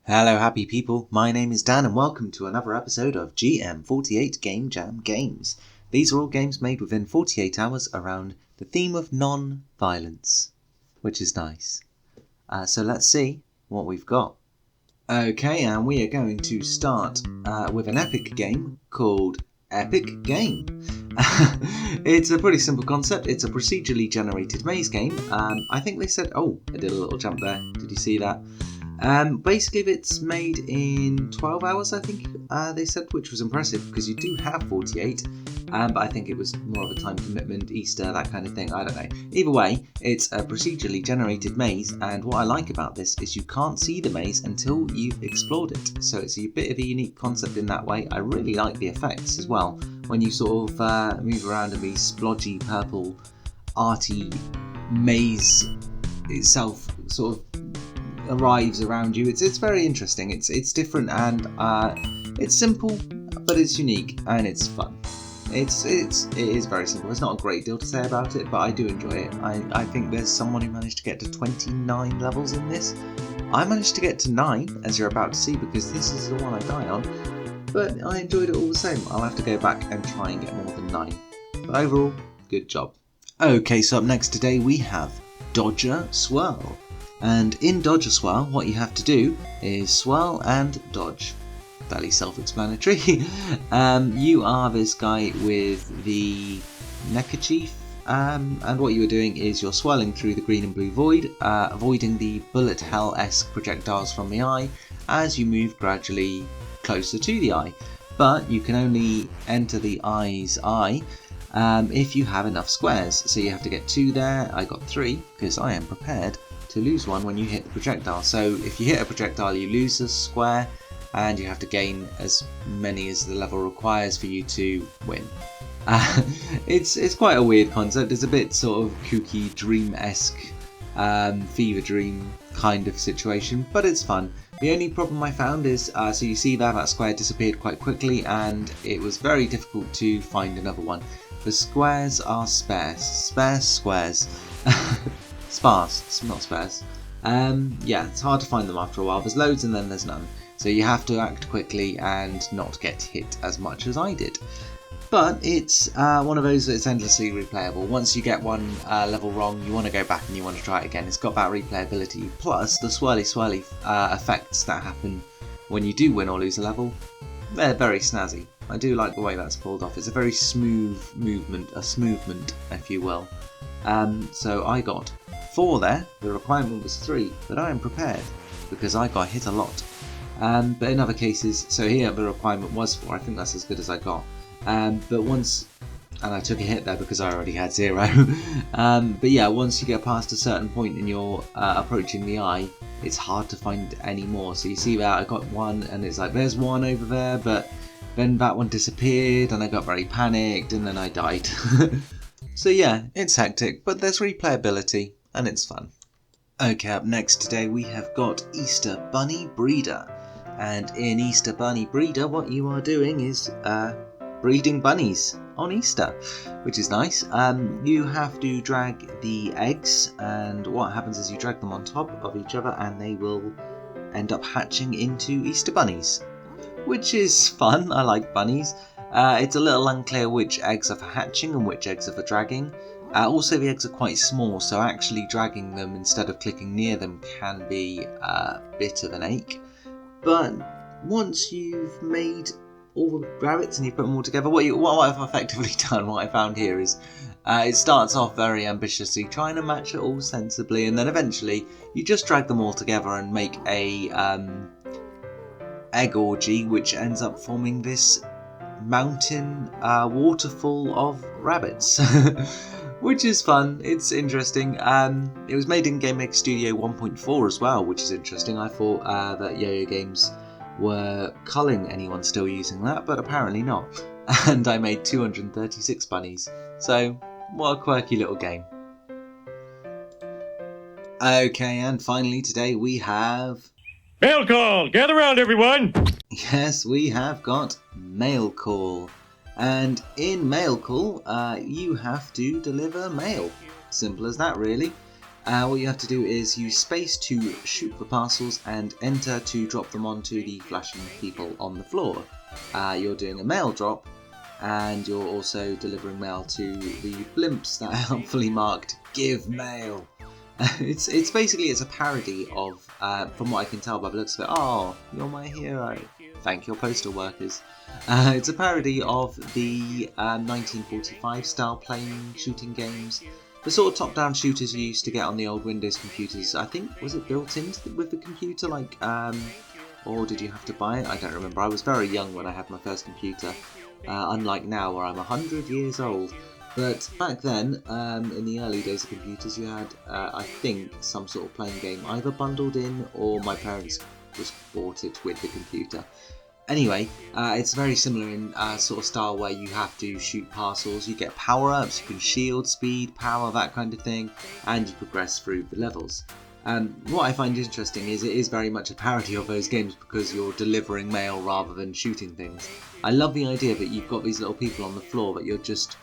Hello happy people, my name is Dan and welcome to another episode of GM48 Game Jam games. These are all games made within 48 hours around the theme of non-violence, which is nice. So let's see what we've got. Okay, and we are going to start with an epic game called Epic Game. It's a pretty simple concept. It's a procedurally generated maze game. I think they said, oh, I did a little jump there. Did you see that? Basically, it's made in 12 hours, I think they said, which was impressive because you do have 48, but I think it was more of a time commitment, Easter, that kind of thing, I don't know. Either way, it's a procedurally generated maze, and what I like about this is you can't see the maze until you've explored it, so it's a bit of a unique concept in that way. I really like the effects as well, when you sort of move around in these splodgy, purple, arty maze itself sort of arrives around you. It's very interesting. It's different and it's simple, but it's unique and it's fun. It is very simple. There's not a great deal to say about it, but I do enjoy it. I think there's someone who managed to get to 29 levels in this. I managed to get to 9, as you're about to see, because this is the one I die on. But I enjoyed it all the same. I'll have to go back and try and get more than 9. But overall, good job. Okay, so up next today we have Dodger Swirl. And in Dodger Swirl, what you have to do is swirl and dodge. Fairly self-explanatory. You are this guy with the neckerchief, and what you are doing is you're swirling through the green and blue void, avoiding the bullet hell-esque projectiles from the eye as you move gradually closer to the eye. But you can only enter the eye's eye if you have enough squares. So you have to get 2 there. I got 3 because I am prepared to lose 1 when you hit the projectile. So if you hit a projectile, you lose a square, and you have to gain as many as the level requires for you to win. It's quite a weird concept. It's a bit sort of kooky, dream-esque, fever dream kind of situation, but it's fun. The only problem I found is, so you see that square disappeared quite quickly, and it was very difficult to find another one. The squares are sparse squares. Sparse, not sparse. Yeah, it's hard to find them after a while. There's loads and then there's none. So you have to act quickly and not get hit as much as I did. But it's one of those that's endlessly replayable. Once you get one level wrong, you want to go back and you want to try it again. It's got that replayability. Plus, the swirly effects that happen when you do win or lose a level, they're very snazzy. I do like the way that's pulled off. It's a very smooth movement, a smoothment, if you will. So I got 4 there. The requirement was 3, but I am prepared because I got hit a lot. But in other cases, so here the requirement was 4. I think that's as good as I got. But once, and I took a hit there because I already had 0. But yeah, once you get past a certain point and you're approaching the eye, it's hard to find any more. So you see that I got 1, and it's like there's 1 over there, but then that one disappeared, and I got very panicked, and then I died. So yeah, it's hectic, but there's replayability, and it's fun. Okay, up next today we have got Easter Bunny Breeder. And in Easter Bunny Breeder, what you are doing is breeding bunnies on Easter, which is nice. You have to drag the eggs, and what happens is you drag them on top of each other, and they will end up hatching into Easter bunnies, which is fun. I like bunnies. It's a little unclear which eggs are for hatching and which eggs are for dragging. Also, the eggs are quite small, so actually dragging them instead of clicking near them can be a bit of an ache. But once you've made all the rabbits and you put them all together, what I've effectively done, what I found here is, it starts off very ambitiously, trying to match it all sensibly, and then eventually you just drag them all together and make a egg orgy, which ends up forming this mountain waterfall of rabbits. Which is fun, it's interesting. It was made in Game Maker Studio 1.4 as well, which is interesting. I thought that Yo-Yo Games were culling anyone still using that, but apparently not. And I made 236 bunnies, so what a quirky little game. Okay, and finally today we have... Mail call! Gather round, everyone! Yes, we have got Mail Call. And in Mail Call, you have to deliver mail. Simple as that, really. What you have to do is use space to shoot the parcels and enter to drop them onto the flashing people on the floor. You're doing a mail drop, and you're also delivering mail to the blimps that are helpfully marked "Give Mail." It's basically a parody of, from what I can tell by the looks of it, "Oh, you're my hero. Thank your postal workers." It's a parody of the 1945 style plane shooting games. The sort of top-down shooters you used to get on the old Windows computers. I think, was it built with the computer, or did you have to buy it? I don't remember. I was very young when I had my first computer, unlike now where I'm 100 years old. But back then, in the early days of computers, you had, I think, some sort of playing game either bundled in or my parents just bought it with the computer. Anyway, it's very similar in sort of style where you have to shoot parcels, you get power-ups, you can shield, speed, power, that kind of thing, and you progress through the levels. What I find interesting is it is very much a parody of those games because you're delivering mail rather than shooting things. I love the idea that you've got these little people on the floor that you're just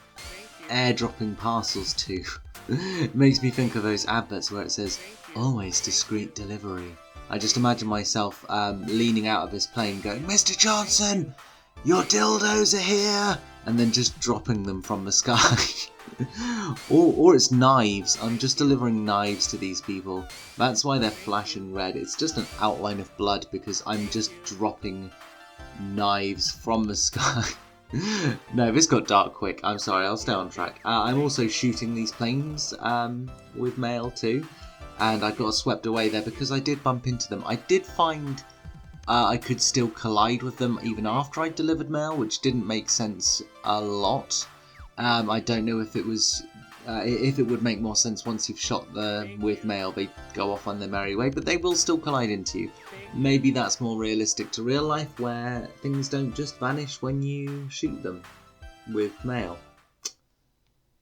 airdropping parcels to. It makes me think of those adverts where it says, "Always discreet delivery." I just imagine myself leaning out of this plane going, "Mr. Johnson, your dildos are here!" and then just dropping them from the sky. or it's knives. I'm just delivering knives to these people. That's why they're flashing red. It's just an outline of blood because I'm just dropping knives from the sky. No, this got dark quick. I'm sorry, I'll stay on track. I'm also shooting these planes with mail too. And I got swept away there because I did bump into them. I did find I could still collide with them even after I delivered mail, which didn't make sense a lot. I don't know if it was if it would make more sense once you've shot them with mail, they go off on their merry way, but they will still collide into you. Maybe that's more realistic to real life, where things don't just vanish when you shoot them with mail.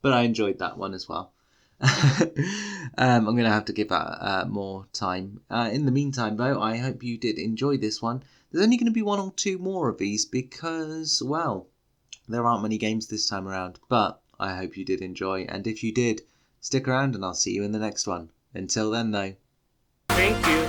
But I enjoyed that one as well. I'm going to have to give that more time. In the meantime, though, I hope you did enjoy this one. There's only going to be one or two more of these because, well, there aren't many games this time around. But I hope you did enjoy, and if you did, stick around and I'll see you in the next one. Until then, though. Thank you.